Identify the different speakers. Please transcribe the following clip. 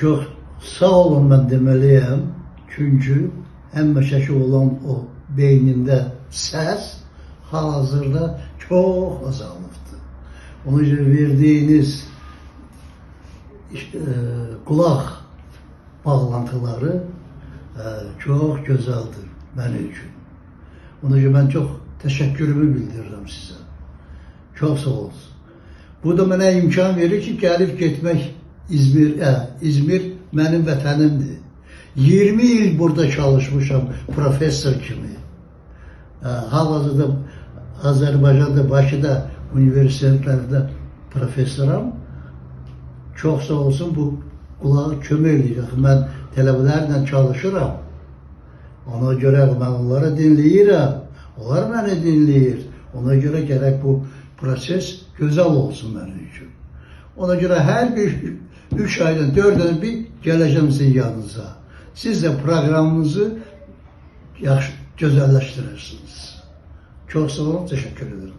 Speaker 1: Çok sağ olun ben demeliyim. Çünkü həmişəki olan o beyninde ses hazırda çok azalmıştı. Onun için verdiğiniz kulak bağlantıları çok güzeldir benim için. Onun için ben çok teşekkürümü bildiririm size. Çok sağ olsun. Bu da bana imkan verir ki gelip gitmek İzmir benim vətənimdir. 20 yıl burada çalışmışam profesör kimi. Hal-hazırda Azərbaycanda, Bakıda üniversitelərdə professoram. Çok sağ olsun bu kulağa kömək eləyir. Mən tələbələrlə çalışıram. Ona göre ben onları dinləyirəm. Onlar beni dinləyir. Ona göre gerek bu proses güzel olsun benim için. Ona göre her bir 3 aydan 4 aydan bir geleceğim sizin yanınıza. Siz de programınızı güzelleştirirsiniz. Çok sağ olun, teşekkür ederim.